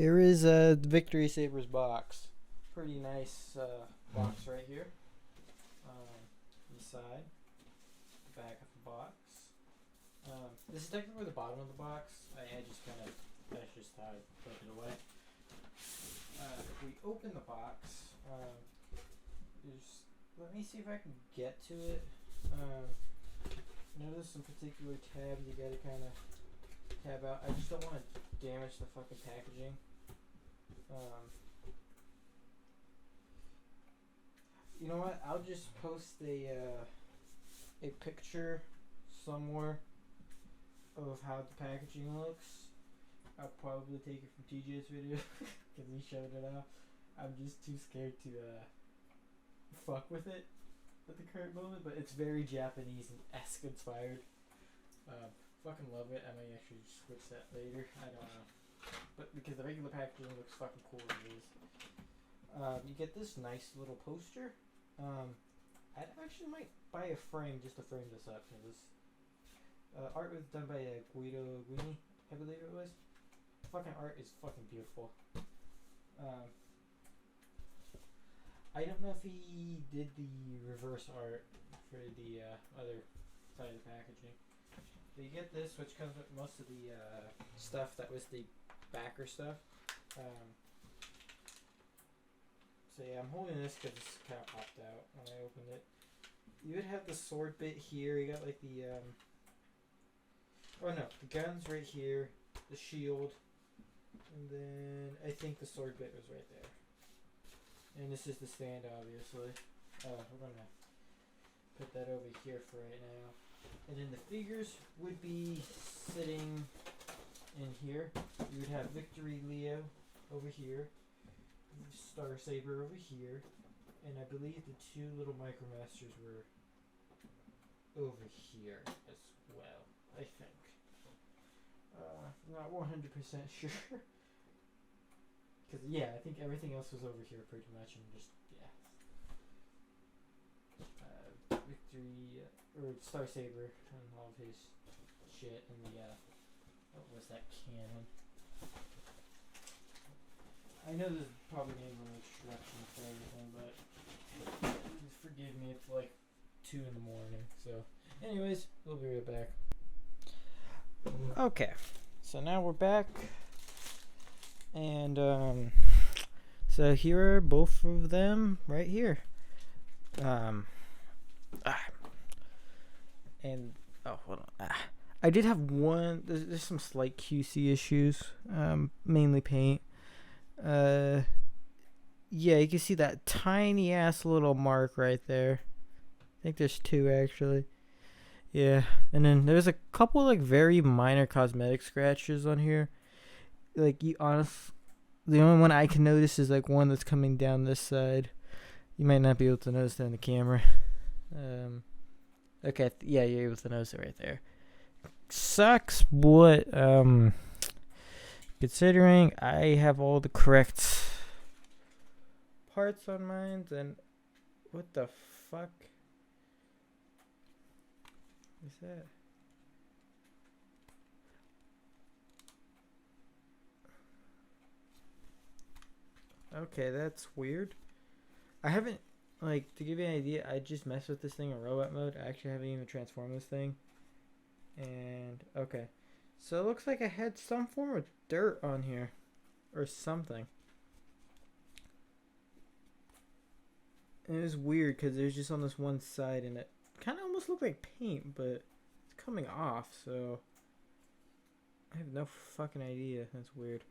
Here is Victory Saber's box. Pretty nice box right here. The side, the back of the box. This is technically the bottom of the box. I just kind of, that's just how I put it away. If we open the box, let me see if I can get to it. Notice some particular tabs you gotta kind of tab out. I just don't want to damage the fucking packaging. You know what? I'll just post a picture somewhere of how the packaging looks. I'll probably take it from TJ's video because he showed it off. I'm just too scared to fuck with it at the current moment, but it's very Japanese and esque inspired. Fucking love it. I might actually switch that later. I don't know, but because the regular packaging looks fucking cool as it is. You get this nice little poster. I actually might buy a frame just to frame this up because this art was done by Guido Guini, I believe it was. Fucking art is fucking beautiful. I don't know if he did the reverse art for the other side of the packaging. But you get this, which comes with most of the stuff that was the backer stuff. So yeah, I'm holding this because this kind of popped out when I opened it. You would have the sword bit here. You got like the oh no, the guns right here, the shield, and then I think the sword bit was right there. And this is the stand, obviously. We're gonna put that over here for right now. And then the figures would be sitting in here. You would have Victory Leo over here, Star Saber over here, and I believe the two little Micromasters were over here as well, I think. Not 100% sure. Because, yeah, I think everything else was over here pretty much, and just, yeah. Victory, or Star Saber, and all of his shit, and the, what was that cannon? I know there's probably going to be instructions for everything, but forgive me, it's like 2 in the morning, so. Anyways, we'll be right back. Okay, so now we're back. And so here are both of them right here. And oh, hold on. I did have one. There's some slight QC issues. Mainly paint. Yeah, you can see that tiny ass little mark right there. I think there's 2 actually. Yeah, and then there's a couple like very minor cosmetic scratches on here. Like the only one I can notice is like one that's coming down this side. You might not be able to notice that in the camera. Okay, yeah, you're able to notice it right there. Sucks, but considering I have all the correct parts on mine, then what the fuck is that? Okay, that's weird. I haven't, like, to give you an idea, I just messed with this thing in robot mode. I actually haven't even transformed this thing. And, okay. So it looks like I had some form of dirt on here. Or something. And it was weird because it was just on this one side and it kind of almost looked like paint, but it's coming off, so I have no fucking idea. That's weird.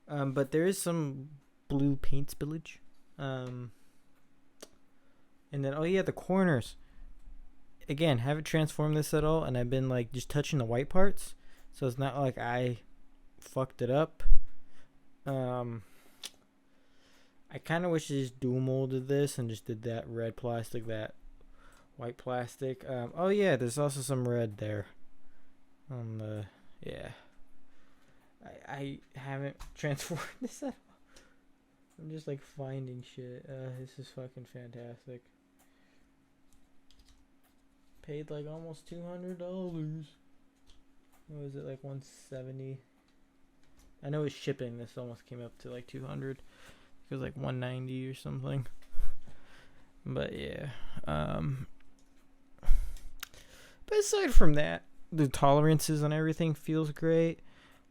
But there is some blue paint spillage. And then, oh yeah, the corners. Again, haven't transformed this at all, and I've been like just touching the white parts, so it's not like I fucked it up. I kind of wish I just dual molded this and just did that red plastic, that white plastic. Oh yeah, there's also some red there on the, yeah. I haven't transformed this at all. I'm just like finding shit. This is fucking fantastic. Paid like almost $200. What was it, like 170? I know it's shipping. This almost came up to like 200. It was like 190 or something. But yeah. But aside from that, the tolerances on everything feels great.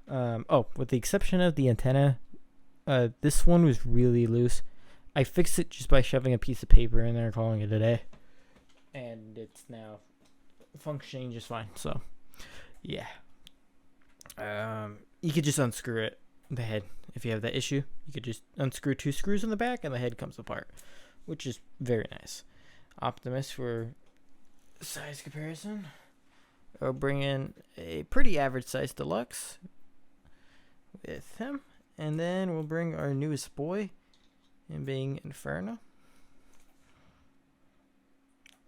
With the exception of the antenna, this one was really loose. I fixed it just by shoving a piece of paper in there and calling it a day. And it's now functioning just fine. So, yeah. You could just unscrew it, the head. If you have that issue, you could just unscrew 2 screws in the back and the head comes apart, which is very nice. Optimus for size comparison. I'll bring in a pretty average size deluxe with him. And then we'll bring our newest boy in being Inferno.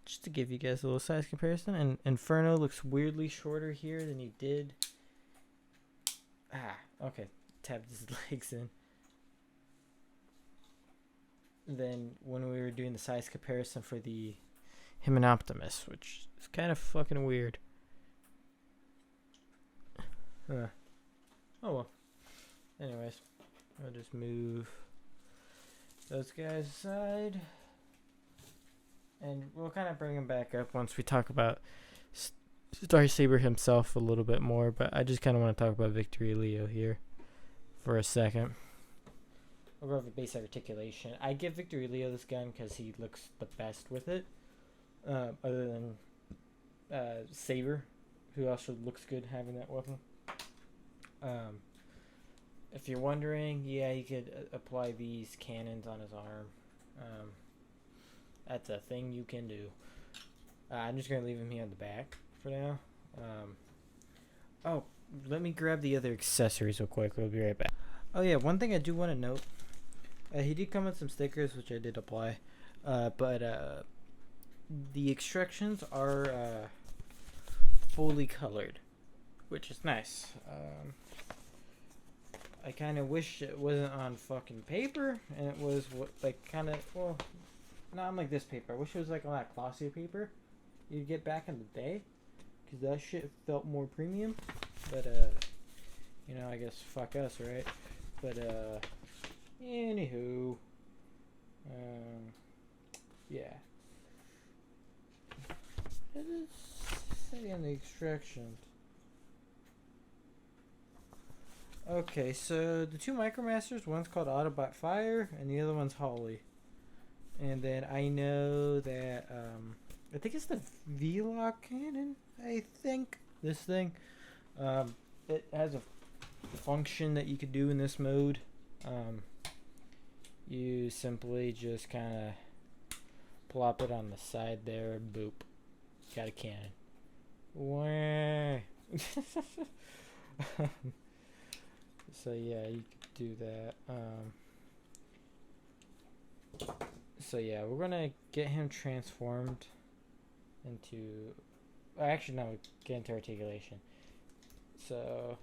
Just to give you guys a little size comparison. And Inferno looks weirdly shorter here than he did. Okay. Tabbed his legs in. Then when we were doing the size comparison for him and Optimus, which is kind of fucking weird. Oh well. Anyways, I'll just move those guys aside. And we'll kind of bring him back up once we talk about Star Saber himself a little bit more. But I just kind of want to talk about Victory Leo here for a second. We'll go over base articulation. I give Victory Leo this gun because he looks the best with it. Other than Saber, who also looks good having that weapon. If you're wondering, yeah, he could apply these cannons on his arm. That's a thing you can do. I'm just going to leave him here on the back for now. Let me grab the other accessories real quick. We'll be right back. Oh yeah, one thing I do want to note. He did come with some stickers, which I did apply. But the extractions are fully colored, which is nice. I kind of wish it wasn't on fucking paper, and it was not like this paper. I wish it was like on that glossy paper you'd get back in the day, because that shit felt more premium. But I guess fuck us, right? But anywho, yeah. What does it say on the extraction? Okay, so the 2 Micromasters, one's called Autobot Fire, and the other one's Holly. And then I know that, I think it's the V-Lock cannon, I think. This thing. It has a function that you could do in this mode. You simply just kind of plop it on the side there, and boop. Got a cannon. Wah. So yeah, you could do that. So yeah, we're gonna get him transformed into. Actually, no, get into articulation. So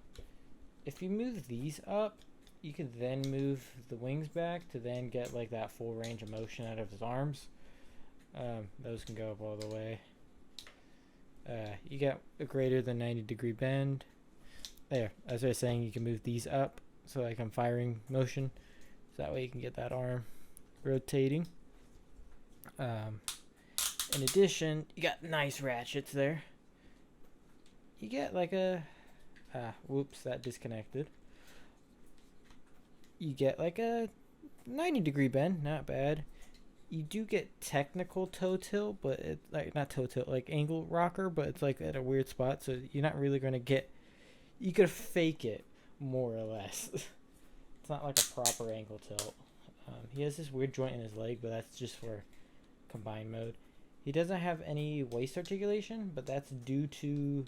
if you move these up, you can then move the wings back to then get like that full range of motion out of his arms. Those can go up all the way. You got a greater than 90-degree bend. There, as I was saying, you can move these up so like I'm firing motion. So that way you can get that arm rotating. In addition, you got nice ratchets there. You get like a... whoops, that disconnected. You get like a 90-degree bend, not bad. You do get technical toe tilt, but it's like not toe tilt, like angle rocker, but it's like at a weird spot, so you're not really gonna get. You could fake it more or less. It's not like a proper ankle tilt. He has this weird joint in his leg, but that's just for combined mode. He doesn't have any waist articulation, but that's due to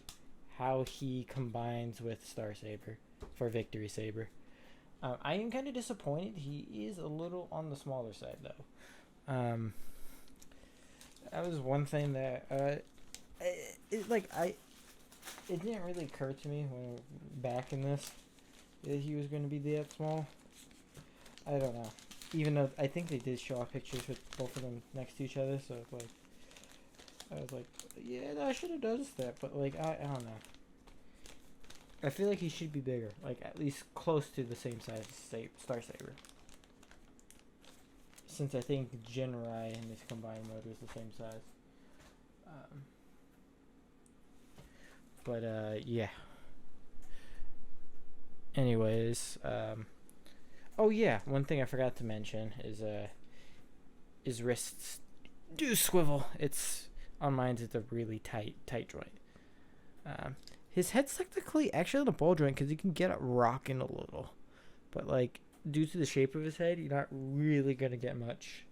how he combines with Star Saber for Victory Saber. I am kind of disappointed. He is a little on the smaller side, though. That was one thing that it didn't really occur to me when back in this that he was going to be that small. I don't know. Even though I think they did show off pictures with both of them next to each other, so it's like I was like, yeah, I should have noticed that, but like I don't know. I feel like he should be bigger, like at least close to the same size as Star Saber. Since I think Genrai and this combined motor is the same size. Yeah. Anyways, oh yeah, one thing I forgot to mention is Wrists Do Swivel. It's on mine. It's a really tight joint. His head's technically actually on a ball joint because you can get it rocking a little, but like due to the shape of his head, you're not really gonna get much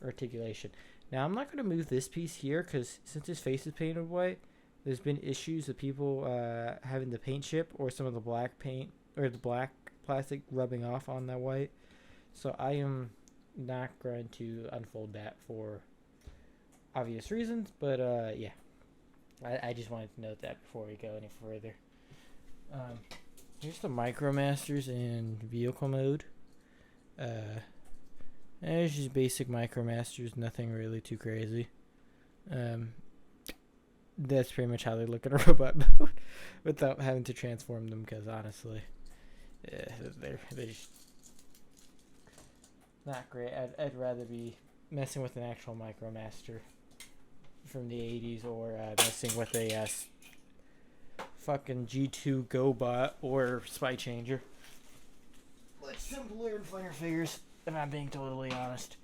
articulation. Now I'm not gonna move this piece here because since his face is painted white, there's been issues of people having the paint chip or some of the black paint or the black plastic rubbing off on that white. So I am not going to unfold that for obvious reasons, but yeah. I just wanted to note that before we go any further. Here's the MicroMasters in vehicle mode. There's just basic MicroMasters, nothing really too crazy. That's pretty much how they look at a robot mode without having to transform them, because honestly, they're just not great. I'd rather be messing with an actual MicroMaster from the 80s or messing with a fucking G2 GoBot or Spy Changer. Like simpler and funner figures, if I'm being totally honest.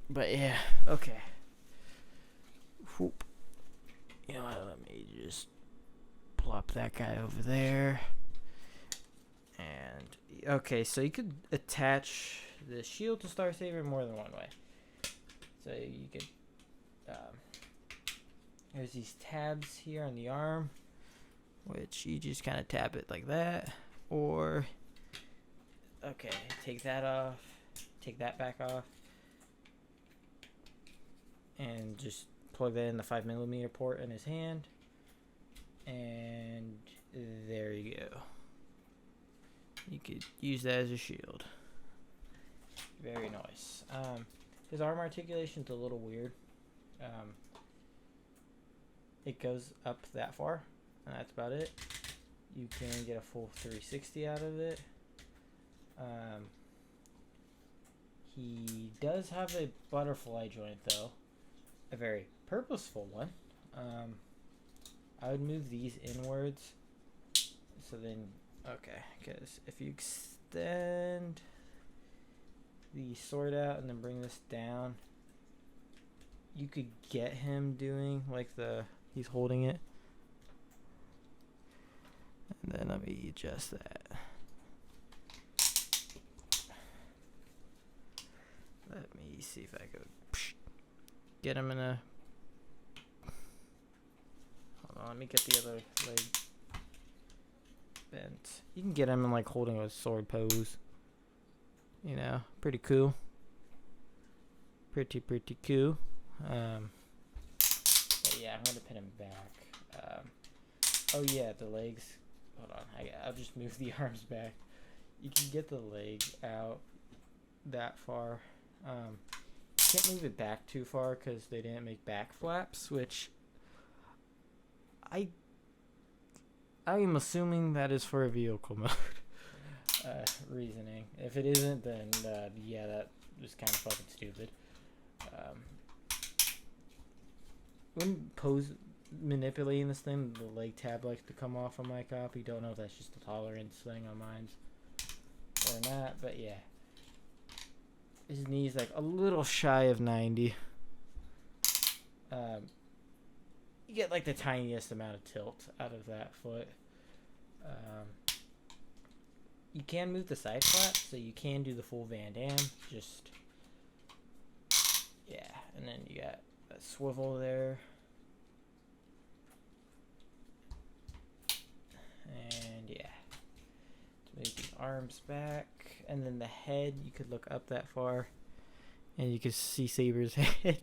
But yeah, okay. Whoop. You know what, let me just plop that guy over there. And, okay, so you could attach the shield to Star Saber more than one way. So you could, there's these tabs here on the arm, which you just kind of tap it like that. Or, okay, take that off, take that back off, and just plug that in the 5mm port in his hand, and there you go. You could use that as a shield. Very nice. His arm articulation's a little weird. It goes up that far, and that's about it. You can get a full 360 out of it. He does have a butterfly joint though, a very purposeful one. I would move these inwards, so then, okay, because if you extend the sword out and then bring this down, you could get him doing like he's holding it. And then let me adjust that. Let me see if I could get him in a... Hold on, let me get the other leg bent. You can get him in like holding a sword pose. You know, pretty cool. Pretty cool. But yeah, I'm gonna pin him back. Oh yeah, the legs. Hold on, I'll just move the arms back. You can get the leg out that far. Can't move it back too far because they didn't make back flaps, which I am assuming that is for a vehicle mode reasoning. If it isn't, then yeah, that was kind of fucking stupid. When manipulating this thing, the leg tab likes to come off on my copy. Don't know if that's just a tolerance thing on mine or not, but yeah. His knee's like a little shy of 90. You get like the tiniest amount of tilt out of that foot. You can move the side flap, so you can do the full Van Damme. Just, yeah, and then you got a swivel there. And yeah, to move the arms back, and then the head, you could look up that far, and you could see Saber's head.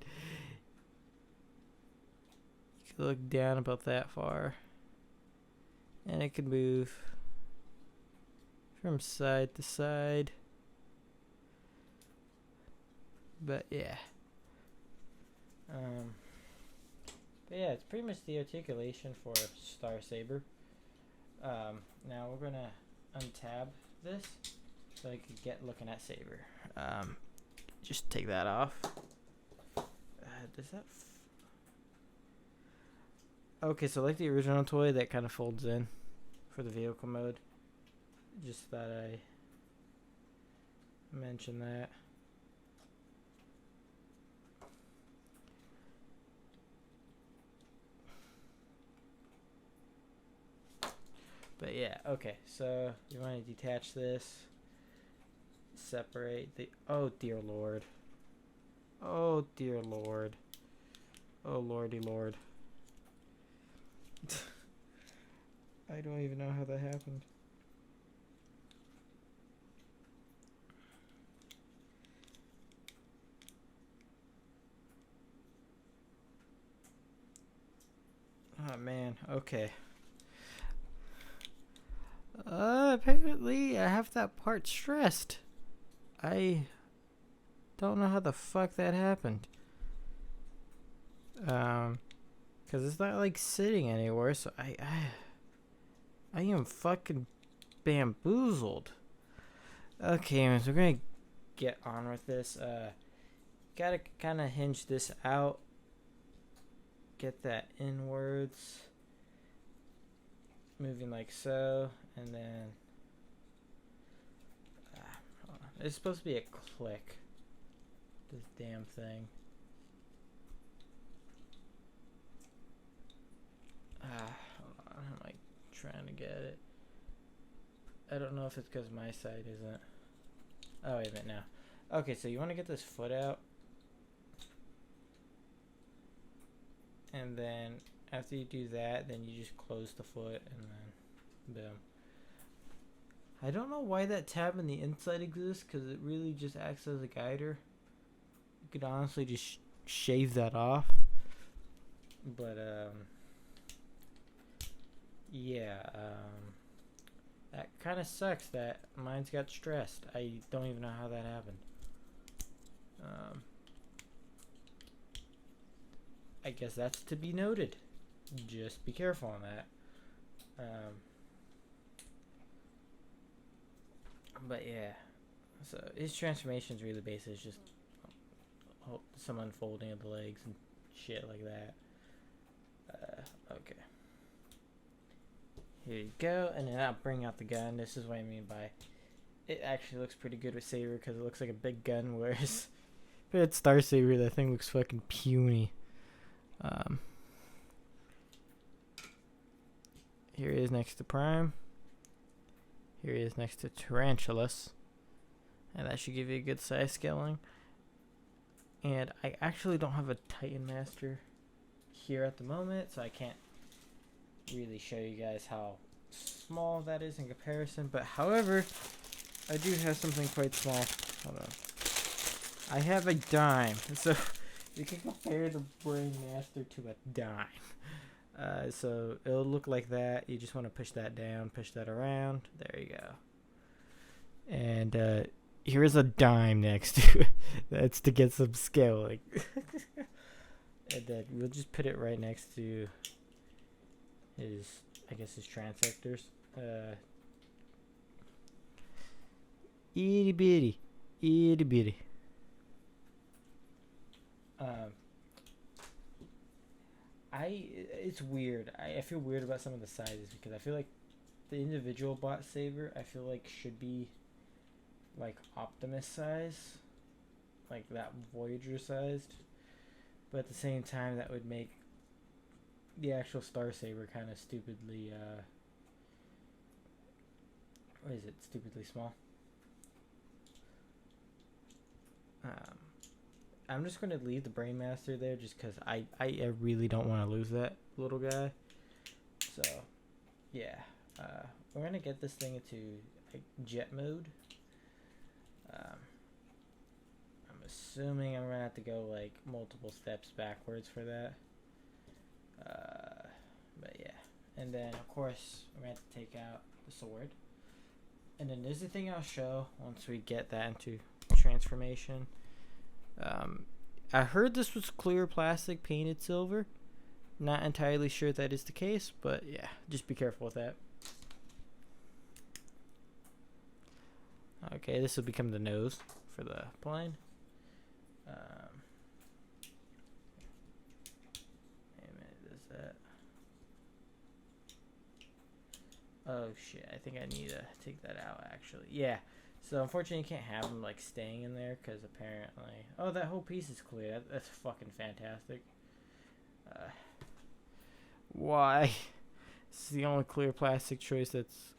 You could look down about that far, and it could move from side to side. But yeah, but yeah, it's pretty much the articulation for Star Saber. Now we're gonna untab this so I can get looking at Saber. Just take that off. Does that? Okay, so like the original toy, that kind of folds in for the vehicle mode. Just thought I mention that. But yeah, okay, so you want to detach this, separate the, oh dear lord, oh dear lord, oh lordy lord. I don't even know how that happened. Oh man, okay. Apparently I have that part stressed. I don't know how the fuck that happened. Cause it's not like sitting anywhere, so I am fucking bamboozled. Okay, so we're gonna get on with this. Gotta kind of hinge this out. Get that inwards. Moving like so, and then hold on. It's supposed to be a click. This damn thing. Hold on. I'm like trying to get it. I don't know if it's because my side isn't. Oh wait a minute now. Okay, so you want to get this foot out, and then after you do that, then you just close the foot, and then boom. I don't know why that tab on the inside exists, because it really just acts as a guider. You could honestly just shave that off. But, yeah, that kind of sucks that mine's got stressed. I don't even know how that happened. I guess that's to be noted. Just be careful on that. But yeah, so his transformation is really basic. It's just some unfolding of the legs and shit like that. Okay. Here you go, and then I'll bring out the gun. This is what I mean by it actually looks pretty good with Saber, because it looks like a big gun, whereas if it's Star Saber, that thing looks fucking puny. Here he is next to Prime. Here he is next to Tarantulas. And that should give you a good size scaling. And I actually don't have a Titan Master here at the moment, so I can't really show you guys how small that is in comparison. But however, I do have something quite small. Hold on. I have a dime. So you can compare the Brain Master to a dime. So it'll look like that. You just want to push that down, push that around. There you go. And here's a dime next to it. That's to get some scaling. And then we'll just put it right next to his, I guess, his transectors. Itty bitty. Itty bitty. It's weird. I feel weird about some of the sizes, because I feel like the individual bot Saber, I feel like should be like Optimus size, like that Voyager sized, but at the same time that would make the actual Star Saber kind of stupidly what is it, stupidly small. I'm just going to leave the Brain Master there, just because I really don't want to lose that little guy. So, yeah. We're going to get this thing into like, jet mode. I'm assuming I'm going to have to go like multiple steps backwards for that. But yeah. And then, of course, we're going to have to take out the sword. And then there's the thing I'll show once we get that into transformation. I heard this was clear plastic painted silver. Not entirely sure that is the case, but yeah, just be careful with that. Okay, this will become the nose for the plane. Wait a minute, does that? Oh shit, I think I need to take that out actually. Yeah, so unfortunately you can't have them like staying in there because apparently... Oh, that whole piece is clear. That's fucking fantastic. Why? This is the only clear plastic choice that's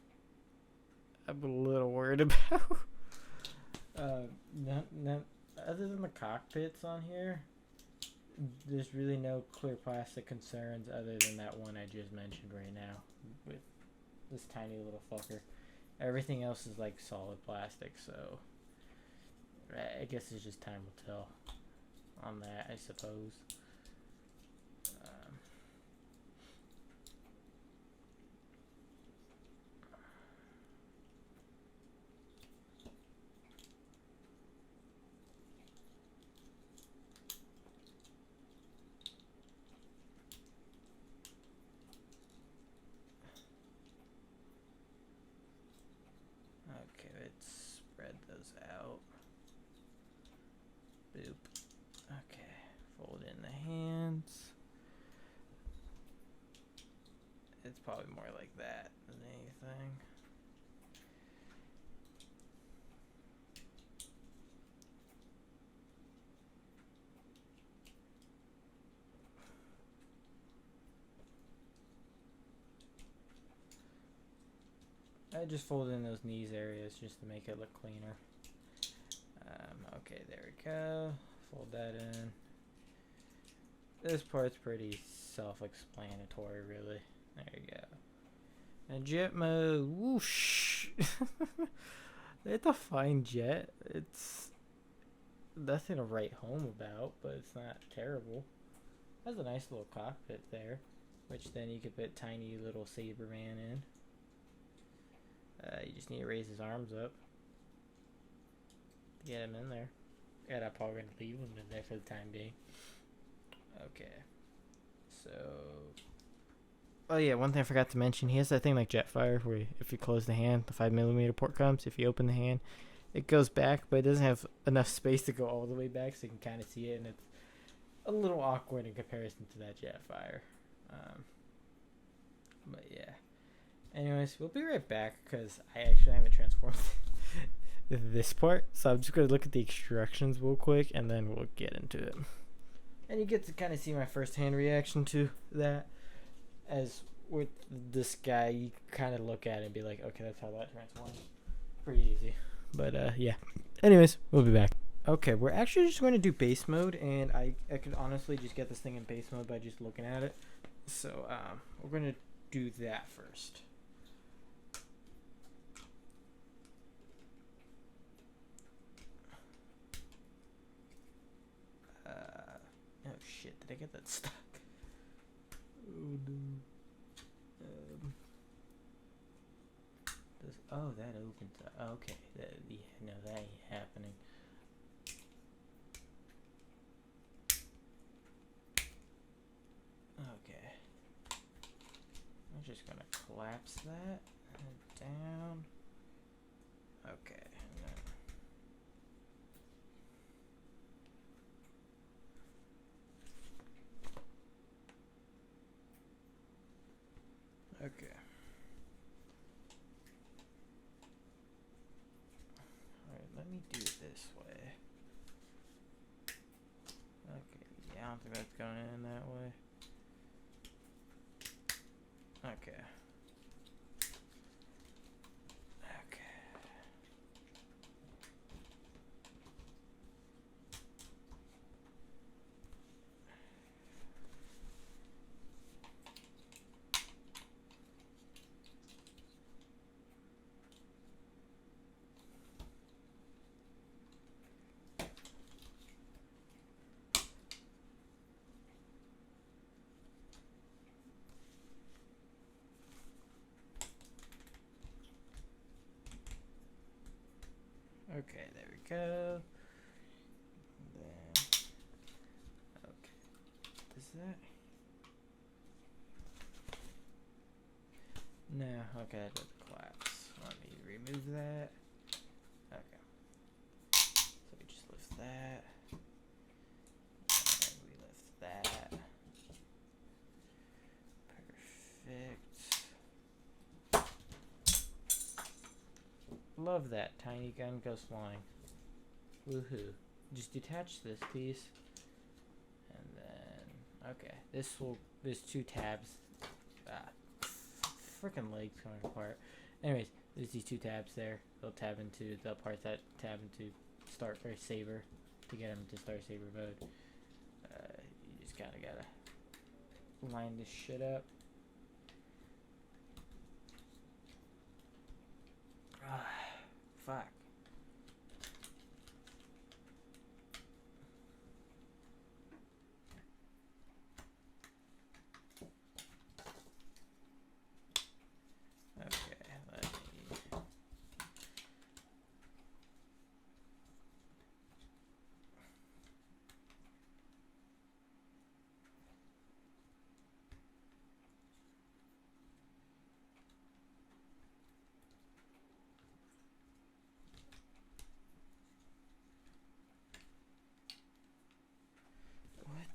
I'm a little worried about. No, other than the cockpits on here, there's really no clear plastic concerns other than that one I just mentioned right now with this tiny little fucker. Everything else is like solid plastic, so I guess it's just time will tell on that, I suppose. Okay, let's spread those out. Boop. Okay, fold in the hands. It's probably more like that than anything. I just fold in those knees areas just to make it look cleaner. Okay, there we go. Fold that in. This part's pretty self-explanatory, really. There you go. And jet mode. Whoosh! It's a fine jet. It's nothing to write home about, but it's not terrible. Has a nice little cockpit there, which then you could put tiny little Saber man in. You just need to raise his arms up to get him in there. And I'm probably going to leave him in there for the time being. Okay. So... Oh yeah, one thing I forgot to mention. He has that thing like Jetfire where if you close the hand, the 5mm port comes. If you open the hand, it goes back, but it doesn't have enough space to go all the way back so you can kind of see it. And it's a little awkward in comparison to that Jetfire. But yeah. Anyways, we'll be right back because I actually haven't transformed this part. So I'm just going to look at the instructions real quick and then we'll get into it. And you get to kind of see my first hand reaction to that. As with this guy, you kind of look at it and be like, okay, that's how that transforms. Pretty easy. But yeah. Anyways, we'll be back. Okay, we're actually just going to do base mode. And I could honestly just get this thing in base mode by just looking at it. So we're going to do that first. Oh shit, did I get that stuck? Oh no. Oh, that opens up. Okay, yeah, no, that ain't happening. Okay. I'm just gonna collapse that down. Okay. Okay. Alright, let me do it this way. Okay, yeah, I don't think that's going in that way. Okay. Okay, there we go. Then, okay, does that? No, okay, that doesn't collapse. Let me remove that. Okay. that. And we lift that. Perfect. Love that. Tiny gun goes flying. Woohoo. Just detach this piece. And then, okay. There's 2 tabs. Freaking legs coming apart. Anyways, there's these 2 tabs there. They'll tab into the parts that tab into start or Saber to get them to start Saber mode. You just gotta line this shit up. Fuck.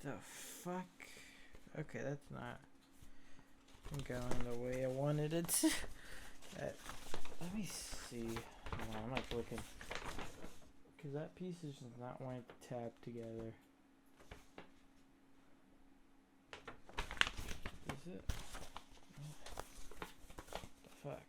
The fuck? Okay, that's not going the way I wanted it to. Let me see. No, I'm not looking. Because that piece is just not wanting to tab together. Is it? The fuck?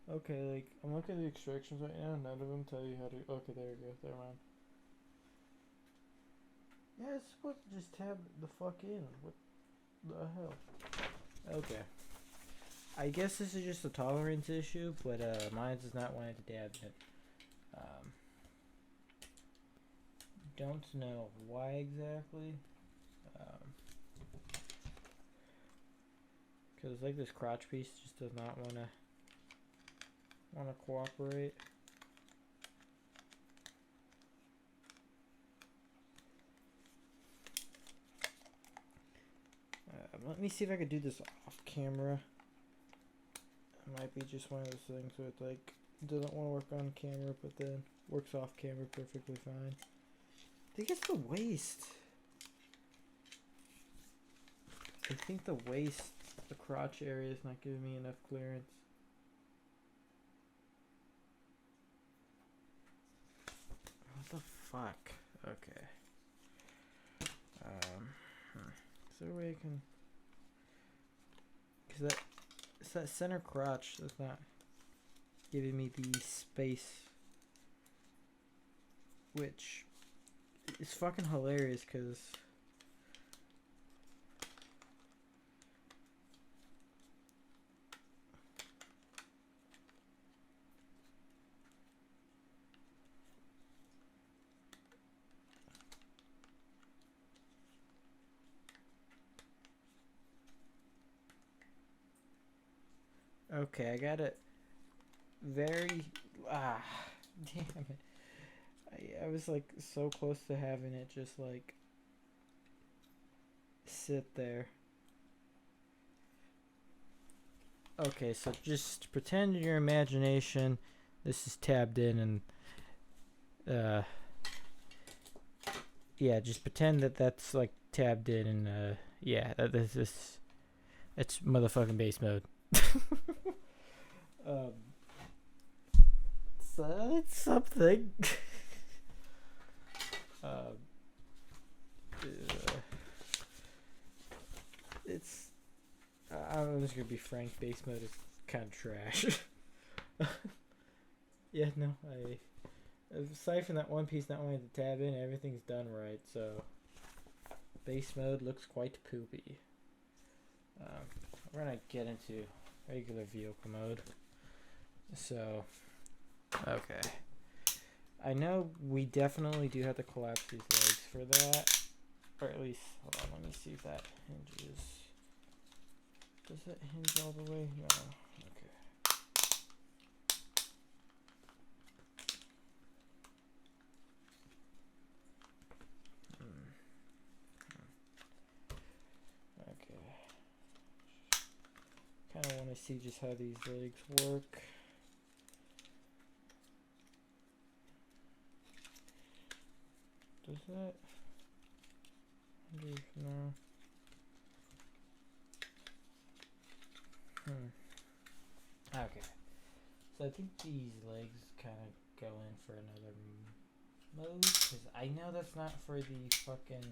Okay, like, I'm looking at the extractions right now, none of them tell you how to, okay, there we go, never mind. Yeah, it's supposed to just tab the fuck in, what the hell? Okay. I guess this is just a tolerance issue, but, mine does not want to tab it. Don't know why exactly. Cause like this crotch piece just does not want to cooperate. Let me see if I could do this off camera. It might be just one of those things where it like doesn't want to work on camera, but then works off camera perfectly fine. I think it's the waist. I think the waist, the crotch area is not giving me enough clearance. What the fuck? Okay. Is there a way I can? Cause it's that center crotch that's not giving me the space, which is fucking hilarious. Cause okay, I got it very damn it. I was like so close to having it just like sit there. Okay, so just pretend in your imagination this is tabbed in and yeah, just pretend that that's like tabbed in and yeah, this it's motherfucking base mode. So it's something. It's I'm just gonna be frank, base mode is kind of trash. Yeah, no, aside from that one piece not wanting to tab in, everything's done right, so base mode looks quite poopy. We're gonna get into regular vehicle mode. So, okay. I know we definitely do have to collapse these legs for that. Or at least, hold on, let me see if that hinges. Does it hinge all the way? No. Okay. see just how these legs work. Does that? No. Okay. So I think these legs kind of go in for another mode, because I know that's not for the fucking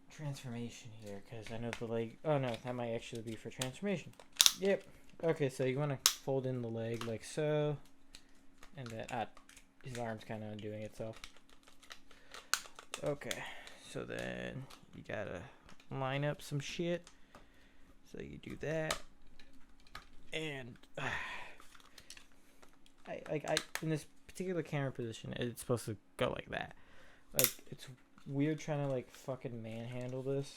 transformation here, because I know the leg, oh no, that might actually be for transformation. Yep. Okay, so you want to fold in the leg like so, and then, his arm's kind of undoing itself. Okay, so then you gotta line up some shit. So you do that, and I in this particular camera position, it's supposed to go like that. Like, it's weird trying to like fucking manhandle this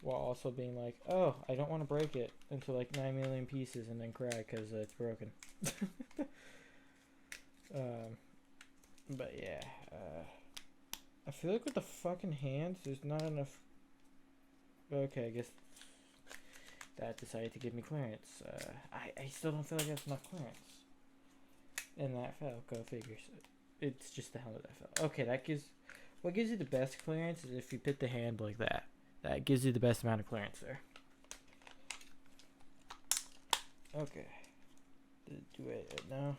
while also being like, oh, I don't want to break it into like 9 million pieces and then cry because it's broken. But yeah, I feel like with the fucking hands, there's not enough. Okay, I guess that decided to give me clearance. I still don't feel like that's enough clearance. And that fell, go figure. So it's just the hell that fell. Okay, what gives you the best clearance is if you put the hand like that. That gives you the best amount of clearance there. Okay. Do it. No.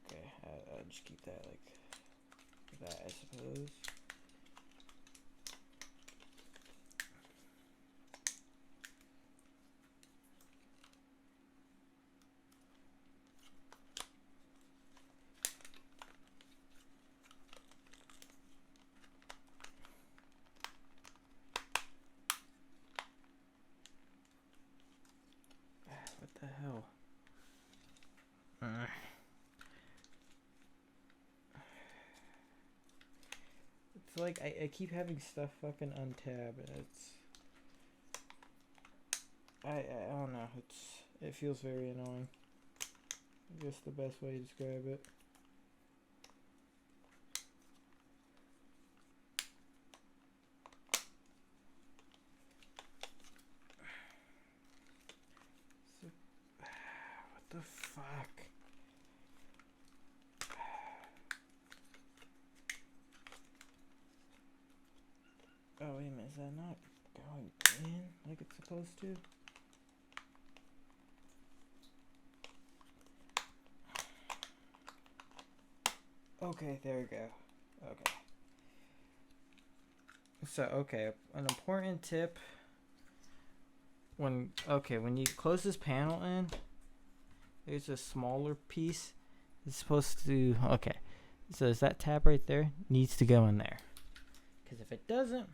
Okay, I'll just keep that like that, I suppose. What the hell? It's like I keep having stuff fucking untab, and it's I don't know. It feels very annoying. I guess the best way to describe it. So, what the fuck? Oh wait a minute, is that not going in like it's supposed to? Okay, there we go. Okay. So, okay, an important tip when you close this panel in, there's a smaller piece. It's supposed to, okay. So is that tab right there? Needs to go in there. Because if it doesn't,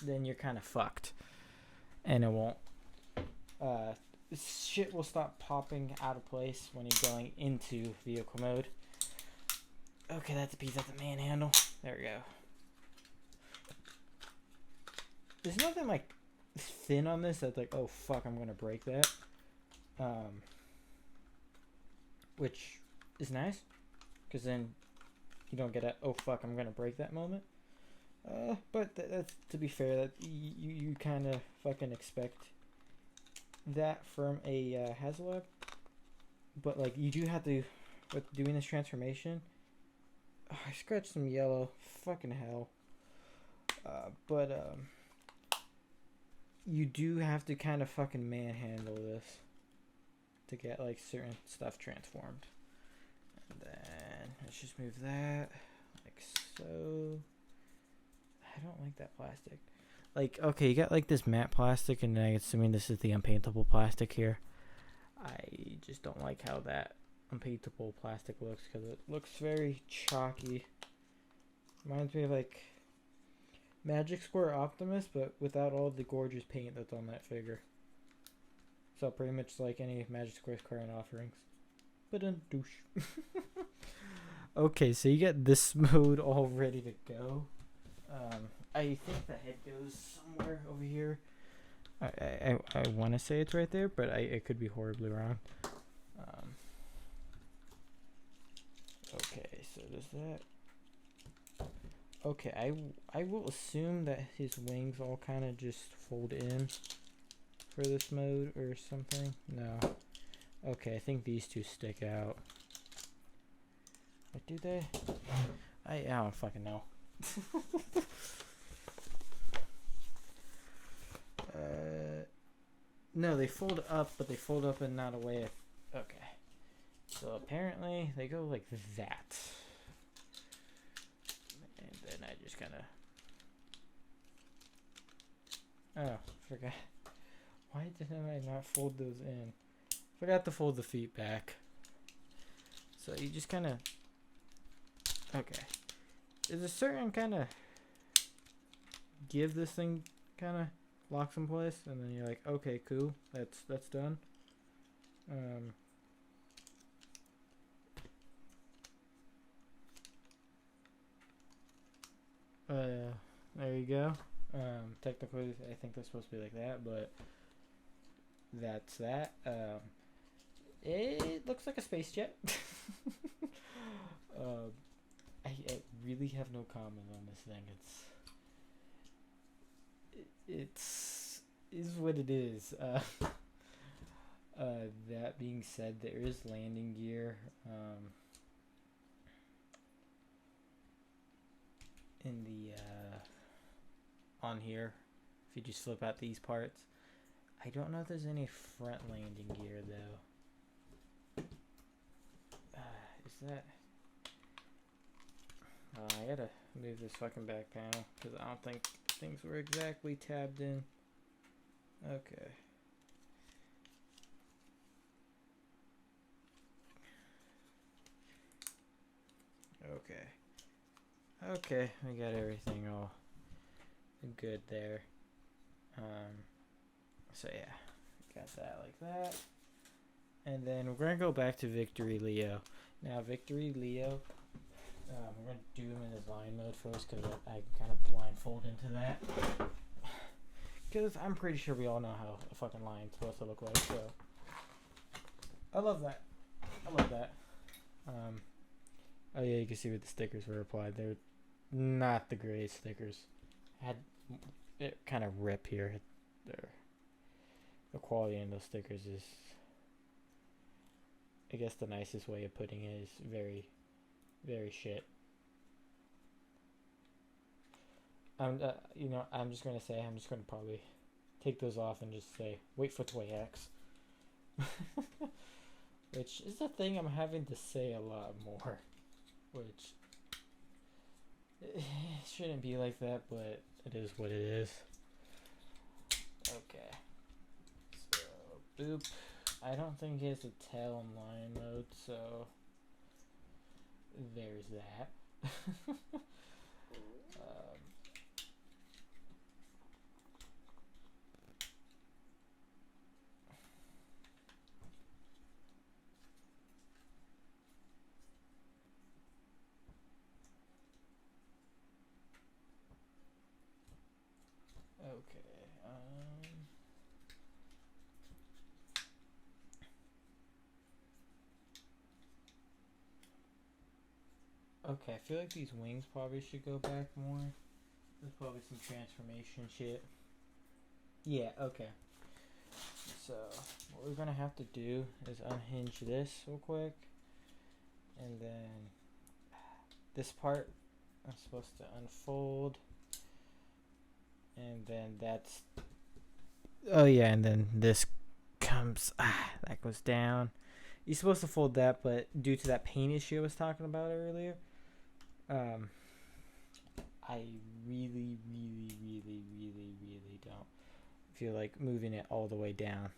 then you're kind of fucked. And it won't, shit will stop popping out of place when you're going into vehicle mode. Okay, that's a piece of the manhandle. There we go. There's nothing like thin on this that's like, oh fuck, I'm gonna break that. Which is nice, because then you don't get a oh fuck, I'm gonna break that moment. But that's, to be fair, that you kind of fucking expect that from a Haslab. But like, you do have to, with doing this transformation. Oh, I scratched some yellow. Fucking hell. But you do have to kind of fucking manhandle this to get like certain stuff transformed. And then let's just move that like so. I don't like that plastic. Like, okay, you got like this matte plastic, and I'm assuming this is the unpaintable plastic here. I just don't like how that unpaintable plastic looks, because it looks very chalky. Reminds me of like Magic Square Optimus, but without all the gorgeous paint that's on that figure. So pretty much like any Magic Square's current offerings. But a douche. Okay, so you get this mode all ready to go. I think the head goes somewhere over here. I want to say it's right there, but I could be horribly wrong. Okay, so there's that. Okay, I will assume that his wings all kind of just fold in for this mode or something. No. Okay, I think these two stick out. What do they? I don't fucking know. No, they fold up, but they fold up in not a way. Okay. So apparently they go like that. And then I just kind of... Oh, forgot. Why didn't I not fold those in? Forgot to fold the feet back. So you just kind of... Okay. There's a certain kind of... Give this thing kind of locks in place, and then you're like, okay, cool, that's done. There you go. Technically, I think they're supposed to be like that, but that's that. It looks like a space jet. I really have no comment on this thing. It's is what it is. That being said, there is landing gear in the on here. If you just flip out these parts, I don't know if there's any front landing gear though. Is that? I gotta move this fucking back panel because I don't think things were exactly tabbed in. Okay. Okay, we got everything all good there. So yeah, got that like that. And then we're gonna go back to Victory Leo. Now Victory Leo, we're gonna do him in his line mode first because I kind of blindfold into that. Because I'm pretty sure we all know how a fucking lion's supposed to look like, so. I love that. Oh yeah, you can see where the stickers were applied. They're not the greatest stickers. Had it kind of rip here. The quality in those stickers is, I guess the nicest way of putting it is very, very shit. I'm just gonna probably take those off and just say, wait for toy X. Which is a thing I'm having to say a lot more. Which, it shouldn't be like that, but it is what it is. Okay. So, boop. I don't think he has a tail in line mode, so there's that. Okay, I feel like these wings probably should go back more. There's probably some transformation shit. Yeah, okay. So, what we're gonna have to do is unhinge this real quick. And then this part I'm supposed to unfold. And then that's... Oh yeah, and then this comes... that goes down. You're supposed to fold that, but due to that paint issue I was talking about earlier, I really don't feel like moving it all the way down.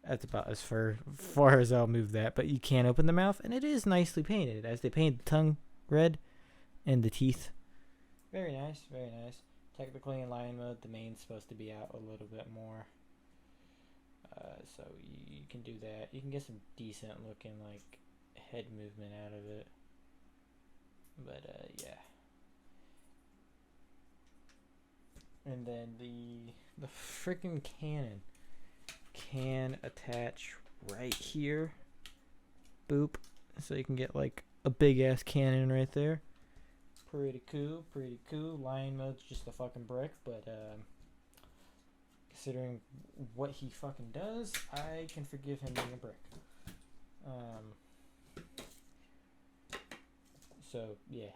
That's about as far as I'll move that. But you can open the mouth, and it is nicely painted, as they paint the tongue red and the teeth. Very nice, very nice. Technically in line mode, the main's supposed to be out a little bit more. So you can do that. You can get some decent looking like head movement out of it. But yeah. And then the freaking cannon can attach right here. Boop. So you can get like a big ass cannon right there. Pretty cool. Lion mode's just a fucking brick, but considering what he fucking does, I can forgive him being a brick. So yeah.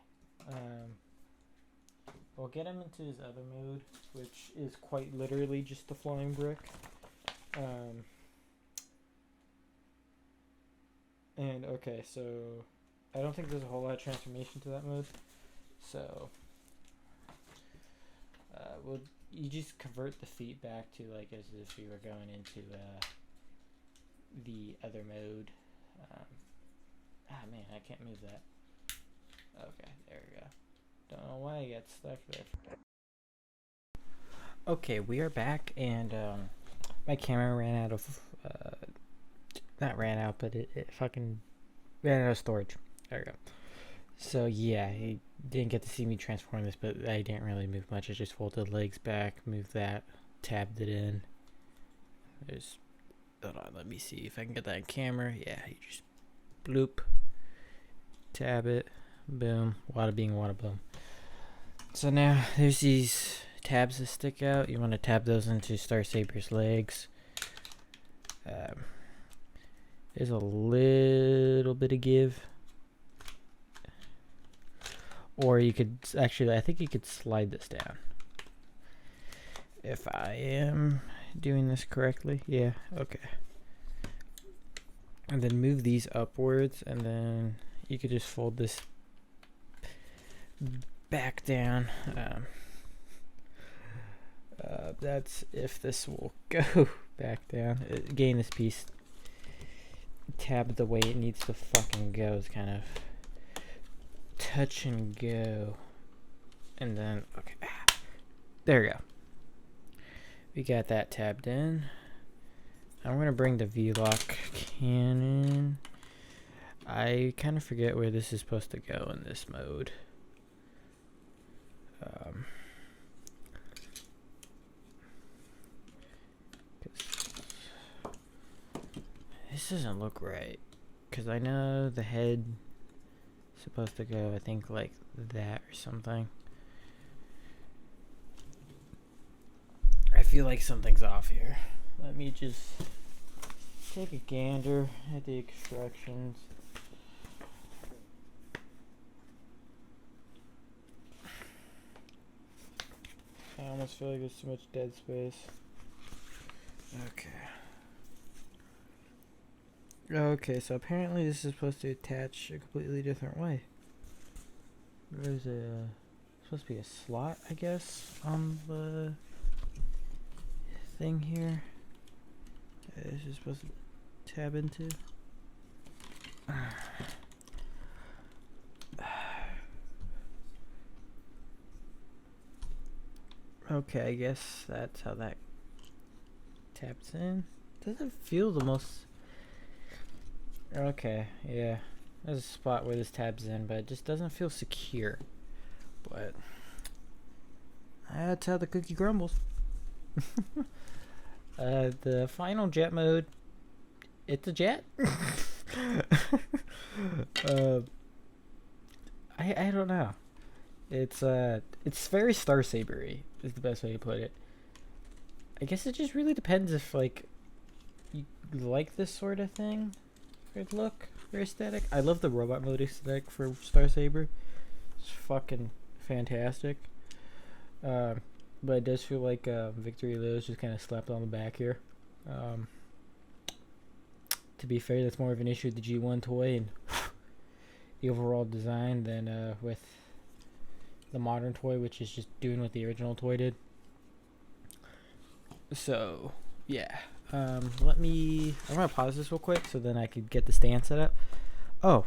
We'll get him into his other mode, which is quite literally just a flying brick. And okay, so I don't think there's a whole lot of transformation to that mode. So you just convert the feet back to like as if you were going into the other mode. Man, I can't move that. Okay, there we go. Don't know why I got stuck there. Okay, we are back, and my camera ran out of not ran out, but it fucking ran out of storage. There we go. So yeah, he didn't get to see me transform this, but I didn't really move much. I just folded legs back, moved that, tabbed it in. There's, hold on, let me see if I can get that on camera. Yeah, you just bloop, tab it, boom, wada bing, wada boom. So now there's these tabs that stick out. You want to tab those into Star Saber's legs. There's a little bit of give. Or you could actually, I think you could slide this down. If I am doing this correctly. Yeah, okay. And then move these upwards, and then you could just fold this back down. That's if this will go back down. Again, this piece tabbed the way it needs to fucking go. It's kind of touch and go. And then, okay. There we go. We got that tabbed in. I'm going to bring the V-Lock cannon. I kind of forget where this is supposed to go in this mode. This doesn't look right. Because I know the head is supposed to go, I think, like that or something. I feel like something's off here. Let me just take a gander at the extractions. I almost feel like there's too much dead space. Okay. Okay, so apparently this is supposed to attach a completely different way. There's supposed to be a slot, I guess, on the thing here. This is supposed to tab into. Okay, I guess that's how that taps in. Doesn't feel the most. Okay, yeah. There's a spot where this tabs in, but it just doesn't feel secure. But that's how the cookie crumbles. The final jet mode, it's a jet. I don't know. It's very Star Saber-y is the best way to put it. I guess it just really depends if like you like this sort of thing. Good look, very aesthetic. I love the robot mode aesthetic for Star Saber. It's fucking fantastic. But it does feel like Victory Lewis just kind of slapped on the back here. To be fair, that's more of an issue with the G1 toy and the overall design than with the modern toy, which is just doing what the original toy did. So, yeah. I'm gonna pause this real quick so then I could get the stand set up. Oh,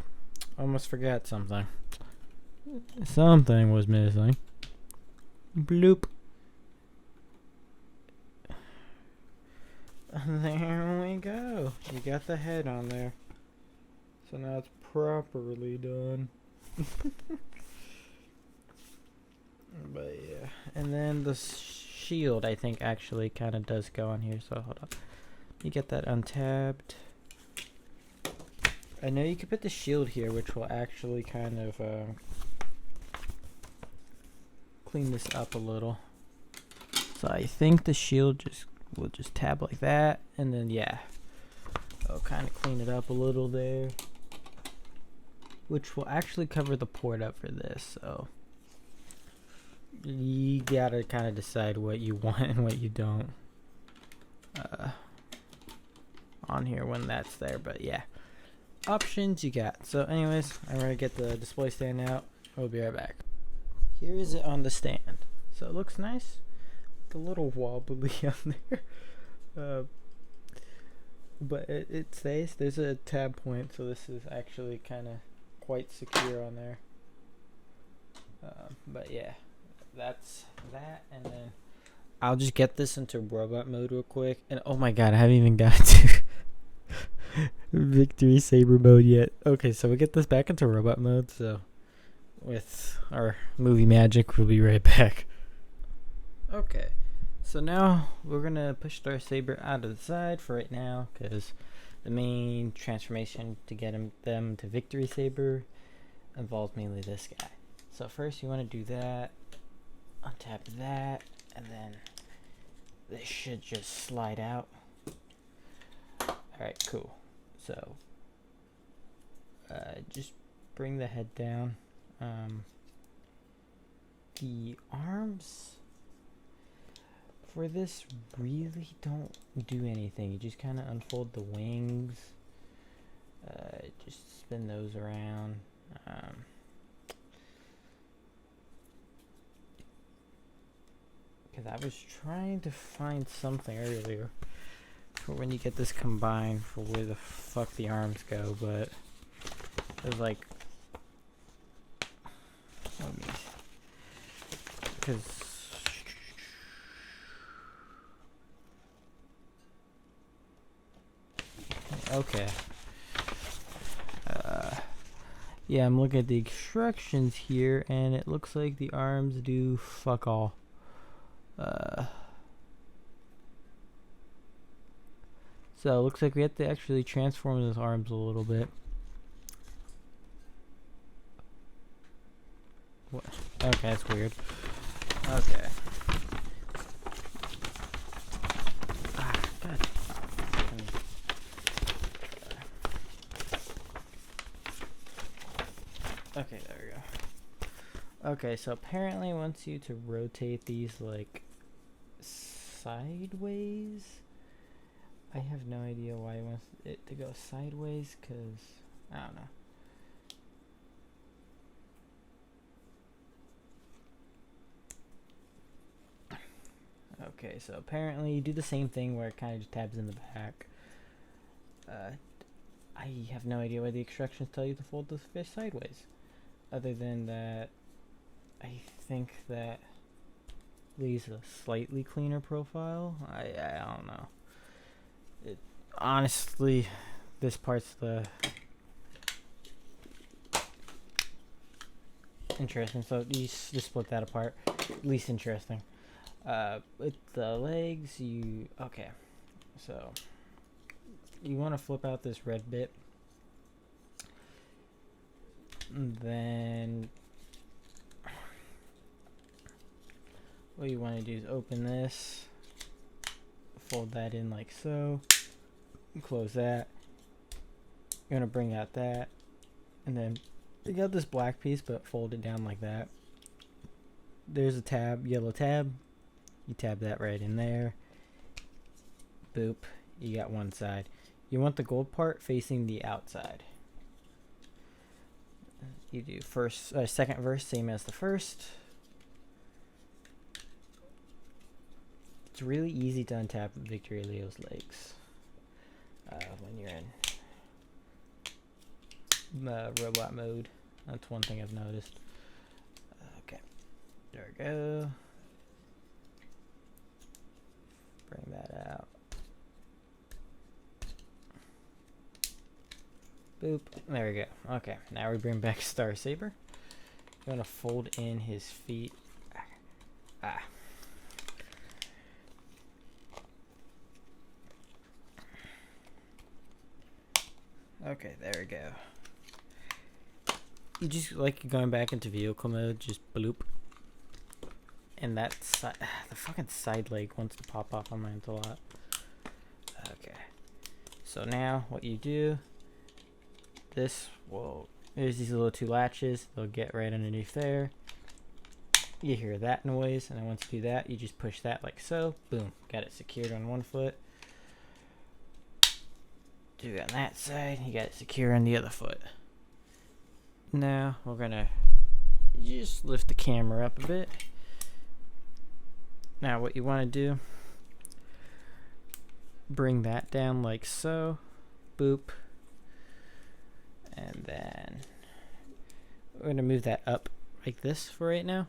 almost forgot something. Something was missing. Bloop. There we go. You got the head on there. So now it's properly done. But yeah. And then the shield, I think, actually kind of does go on here. So hold on. You get that untabbed. I know you could put the shield here, which will actually kind of clean this up a little. So I think the shield will just tab like that, and then yeah, I'll kind of clean it up a little there, which will actually cover the port up for this. So you gotta kind of decide what you want and what you don't on here when that's there. But yeah, options you got. So anyways, I'm gonna get the display stand out. We'll be right back. Here is it on the stand. So it looks nice. It's a little wobbly on there, but it stays. There's a tab point, so this is actually kind of quite secure on there. But yeah, that's that. And then I'll just get this into robot mode real quick. And oh my god, I haven't even got to Victory Saber mode yet. Okay, so we get this back into robot mode. So with our movie magic, we'll be right back. Okay, so now we're gonna push Star Saber out of the side for right now, because the main transformation to get them to Victory Saber involves mainly this guy. So first you want to do that, untap that, and then this should just slide out. Alright, cool. So just bring the head down. The arms for this really don't do anything. You just kind of unfold the wings, just spin those around. Because I was trying to find something earlier for when you get this combined for where the fuck the arms go, but it was like, let me, because okay, yeah, I'm looking at the instructions here, and it looks like the arms do fuck all. So it looks like we have to actually transform those arms a little bit. What? Okay, that's weird. Okay. God. Okay, there we go. Okay, so apparently it wants you to rotate these like sideways. I have no idea why it wants it to go sideways, because I don't know. Okay, so apparently you do the same thing where it kind of just tabs in the back. I have no idea why the instructions tell you to fold the fish sideways. Other than that, I think that leaves a slightly cleaner profile. I don't know. Honestly, this part's the interesting. So you just split that apart. Least interesting. With the legs, okay. So you want to flip out this red bit, and then what you want to do is open this, fold that in like so, close that. You're gonna bring out that, and then you got this black piece, but fold it down like that. There's a tab, yellow tab. You tab that right in there. Boop. You got one side. You want the gold part facing the outside. You do second verse, same as the first. It's really easy to untap Victory Leo's legs when you're in robot mode. That's one thing I've noticed. Okay, there we go. Bring that out. Boop. There we go. Okay, now we bring back Star Saber. I'm gonna fold in his feet. Okay, there we go. You just like going back into vehicle mode, just bloop. And that the fucking side leg wants to pop off on mine a lot. Okay. So now what you do, there's these little two latches. They'll get right underneath there. You hear that noise, and then once you do that, you just push that like so. Boom. Got it secured on one foot. Do it on that side. You got it secure on the other foot. Now we're gonna just lift the camera up a bit. Now what you want to do, bring that down like so. Boop. And then we're gonna move that up like this for right now.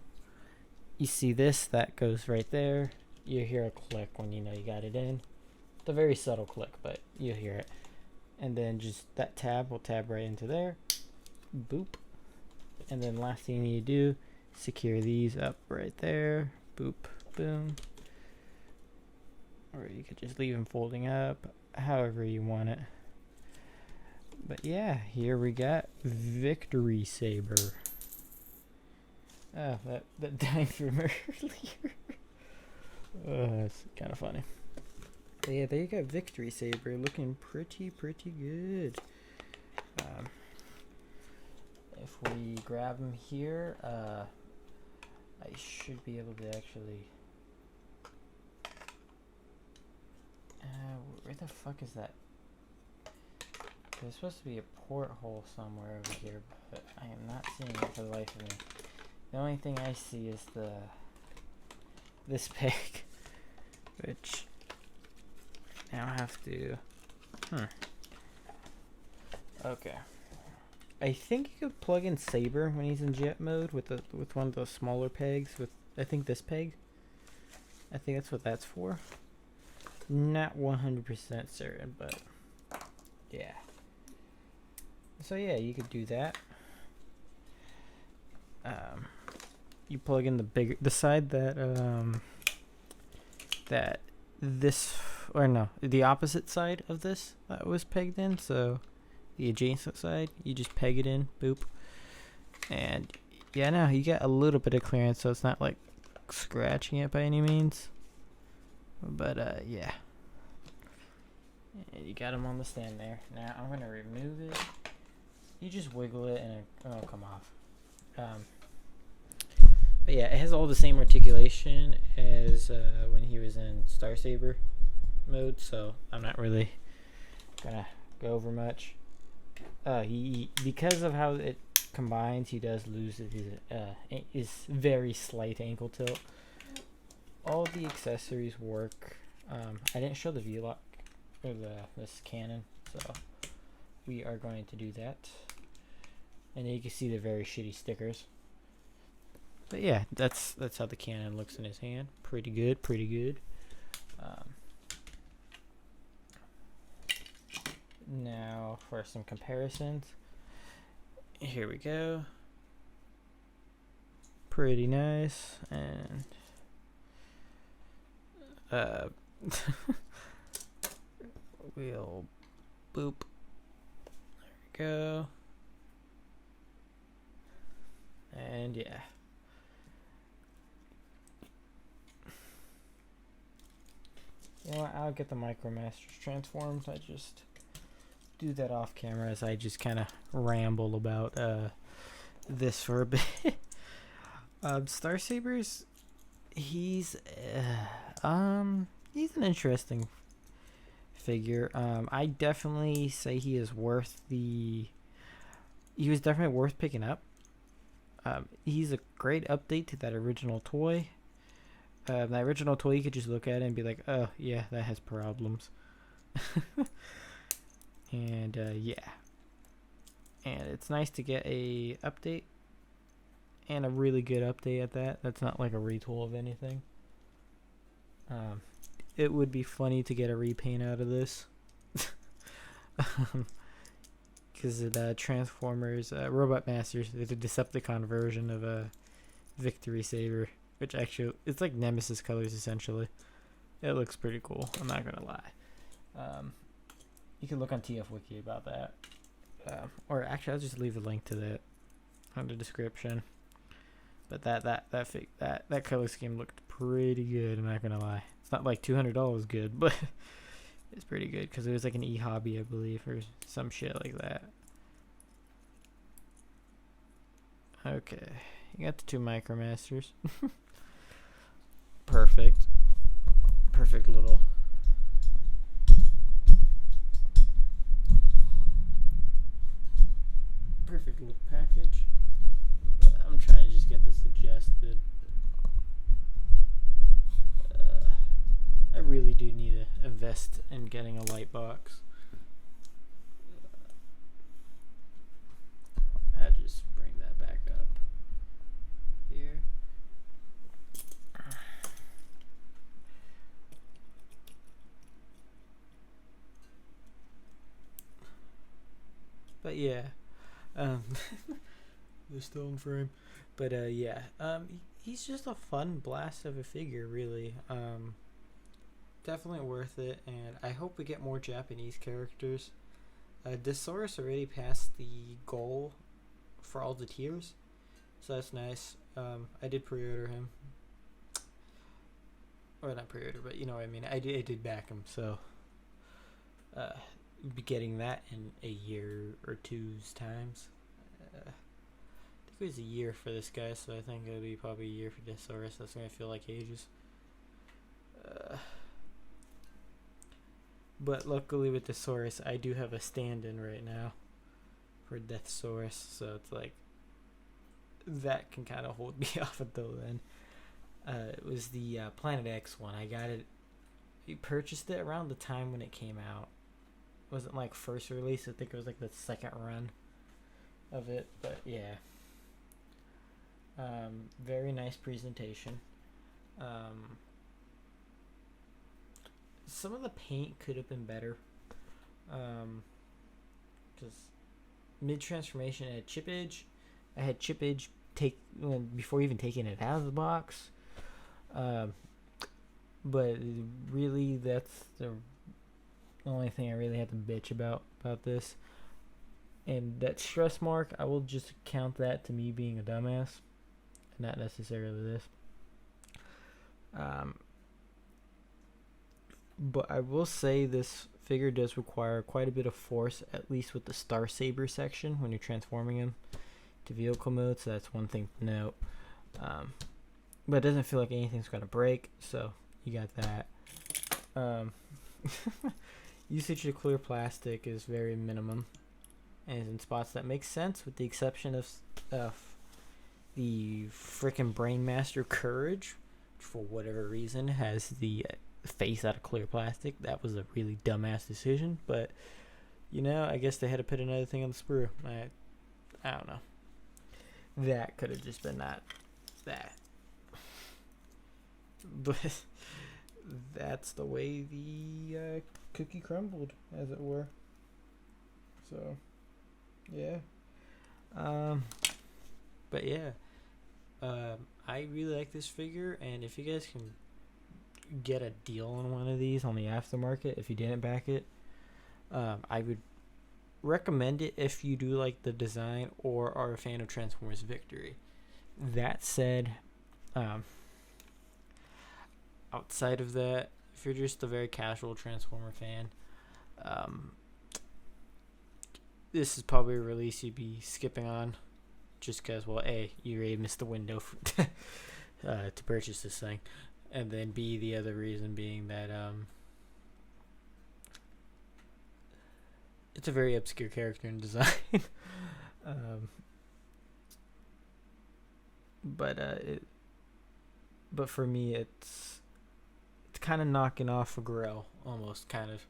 You see this, that goes right there. You hear a click when you know you got it in. It's a very subtle click, but you hear it. And then just that tab will tab right into there. Boop. And then last thing you do, secure these up right there. Boop, boom. Or you could just leave them folding up, however you want it. But yeah, here we got Victory Saber. Oh, that died from earlier. That's kind of funny. But yeah, there you got Victory Saber, looking pretty good. If we grab him here, I should be able to actually. Where the fuck is that? There's supposed to be a porthole somewhere over here, but I am not seeing it for the life of me. The only thing I see is this peg, which now I have to. Okay. I think you could plug in Saber when he's in jet mode with one of those smaller pegs. With I think this peg. I think that's what that's for. Not 100% certain, but yeah. So yeah, you could do that. You plug in the side that the opposite side of this that was pegged in. So the adjacent side, you just peg it in, boop, and yeah, now you get a little bit of clearance, so it's not like scratching it by any means. But yeah, you got them on the stand there. Now I'm gonna remove it. You just wiggle it and it'll come off. But yeah, it has all the same articulation as when he was in Star Saber mode, so I'm not really gonna go over much. He because of how it combines, he does lose his very slight ankle tilt. All of the accessories work. I didn't show the V-lock or this cannon, so we are going to do that. And you can see the very shitty stickers. But yeah, that's how the cannon looks in his hand. Pretty good. Now for some comparisons. Here we go. Pretty nice. And we'll boop. There we go. And yeah. You know what, I'll get the MicroMasters transformed. I just do that off camera as I just kind of ramble about this for a bit. Star Saber's, he's an interesting figure. I definitely say he was definitely worth picking up. He's a great update to that original toy. That original toy, you could just look at it and be like, oh yeah, that has problems. And yeah, and it's nice to get a update, and a really good update at that. That's not like a retool of anything. It would be funny to get a repaint out of this, because the Transformers, Robot Masters, the Decepticon version of a Victory Saber, which actually it's like Nemesis colors essentially. It looks pretty cool. I'm not gonna lie. You can look on TF Wiki about that, or actually I'll just leave a link to that on the description. But that color scheme looked pretty good. I'm not gonna lie. It's not like $200 good, but it's pretty good because it was like an e-hobby, I believe, or some shit like that. Okay, you got the 2 Micromasters. Perfect little. Perfect little package. I'm trying to just get this adjusted. I really do need to invest in getting a light box. I'll just bring that back up here. But yeah, the stone frame. But yeah, he's just a fun blast of a figure, really. Definitely worth it, and I hope we get more Japanese characters. Desaurus already passed the goal for all the tiers, so that's nice. I did pre-order him, or not pre-order, but you know what I mean. I did back him, so be getting that in a year or two's times. I think it was a year for this guy, so I think it'll be probably a year for Desaurus. That's gonna feel like ages. But luckily with Desaurus, I do have a stand-in right now for Deathsaurus, so it's like that can kind of hold me off until then. It was the Planet X one. I got it. We purchased it around the time when it came out. It wasn't like first release. I think it was like the second run of it. But yeah, very nice presentation. Some of the paint could have been better, because mid-transformation I had chippage. I had chippage before even taking it out of the box. But really, that's the only thing I really had to bitch about this. And that stress mark, I will just count that to me being a dumbass, not necessarily this. But I will say this figure does require quite a bit of force, at least with the Star Saber section when you're transforming him to vehicle mode, so that's one thing to note. But it doesn't feel like anything's going to break, so you got that. Usage of clear plastic is very minimum, and in spots that make sense, with the exception of the frickin' Brainmaster Courage, which for whatever reason has the face out of clear plastic. That was a really dumbass decision, but you know, I guess they had to put another thing on the sprue. I don't know. That could have just been not that. But that's the way the cookie crumbled, as it were. So, yeah. But yeah, I really like this figure, and if you guys can get a deal on one of these on the aftermarket, if you didn't back it, I would recommend it if you do like the design or are a fan of Transformers Victory. That said, outside of that, if you're just a very casual Transformer fan, this is probably a release you'd be skipping on, just because, well, A, you already missed the window for to purchase this thing, and then B, the other reason being that it's a very obscure character in design. But for me, it's kind of knocking off a Grell, almost, kind of,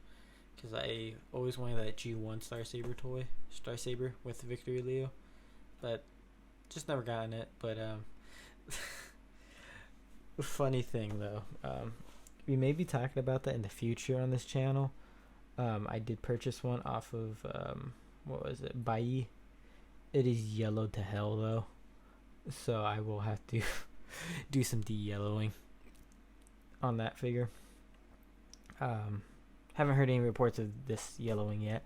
because I always wanted that G1 Star Saber with Victory Leo, but just never gotten it. But funny thing though, we may be talking about that in the future on this channel. I did purchase one off of what was it, Bai. It is yellow to hell though, so I will have to do some de-yellowing on that figure. Haven't heard any reports of this yellowing yet.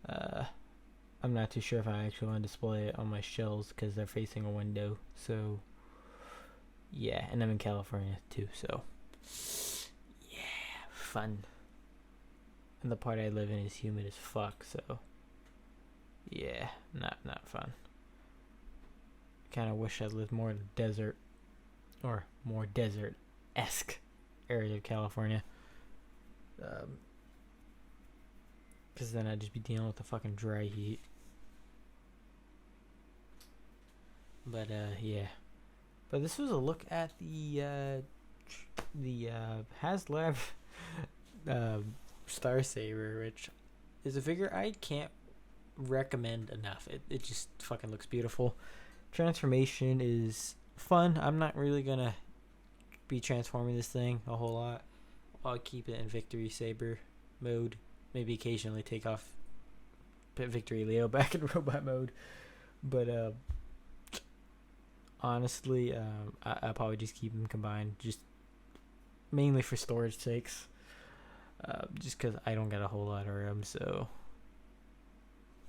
I'm not too sure if I actually want to display it on my shelves because they're facing a window, so yeah, and I'm in California too, so yeah, fun. And the part I live in is humid as fuck, so yeah, not fun. Kind of wish I lived more in the desert, or more desert-esque area of California. Because then I'd just be dealing with the fucking dry heat. But yeah. But this was a look at the Haslab Star Saber, which is a figure I can't recommend enough. It just fucking looks beautiful. Transformation is fun. I'm not really gonna be transforming this thing a whole lot. I'll keep it in Victory Saber mode. Maybe occasionally take off, put Victory Leo back in robot mode. But honestly, I'll probably just keep them combined, just mainly for storage sakes. Just because I don't get a whole lot of room, so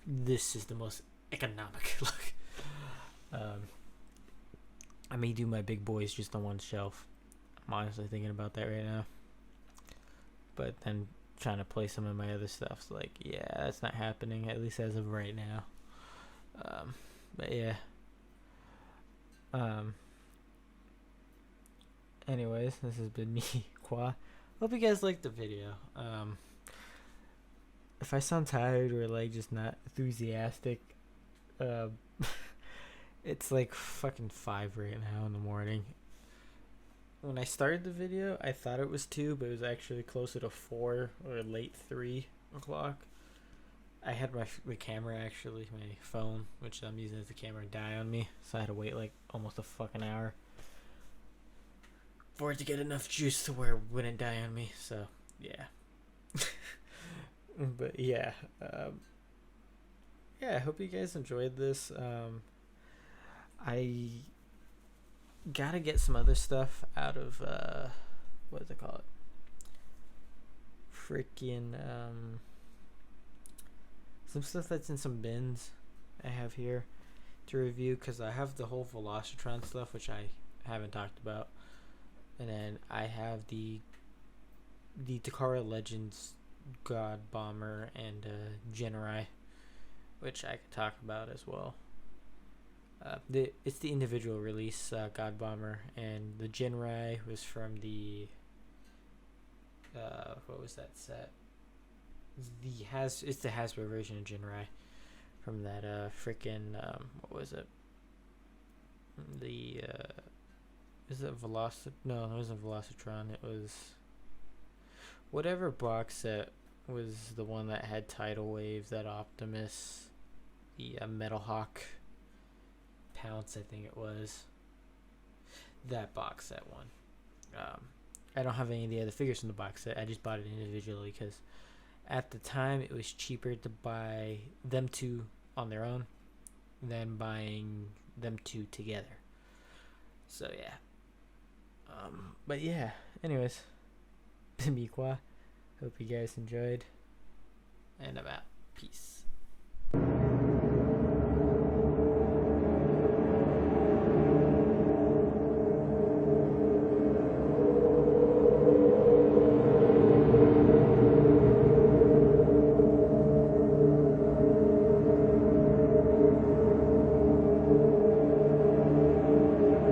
this is the most economic look. I may do my big boys just on one shelf. I'm honestly thinking about that right now. But then trying to play some of my other stuff's like, yeah, that's not happening, at least as of right now. But yeah. Anyways, this has been me, Qua. Hope you guys liked the video. If I sound tired or like just not enthusiastic, it's like fucking 5 right now in the morning. When I started the video, I thought it was 2, but it was actually closer to 4 or late 3 o'clock. I had my camera, actually, my phone, which I'm using as the camera, die on me, so I had to wait like almost a fucking hour for it to get enough juice to where it wouldn't die on me. So yeah. But yeah, I hope you guys enjoyed this. I gotta get some other stuff out of what does it call it? Freaking some stuff that's in some bins I have here to review, because I have the whole Velocitron stuff, which I haven't talked about, and then I have the Takara Legends God Bomber and Genrai, which I could talk about as well. It's the individual release God Bomber, and the Genrai was from the what was that set? It's the Hasbro version of Genrai from that freaking what was it? The is it No, it wasn't Velocitron. It was whatever box set was the one that had Tidal Wave, that Optimus, the Metal Hawk Pounce, I think it was. That box set one. I don't have any of the other figures from the box set. I just bought it individually because at the time it was cheaper to buy them two on their own than buying them two together. So yeah. But yeah, anyways, Bimikwa. Hope you guys enjoyed, and I'm out. Peace.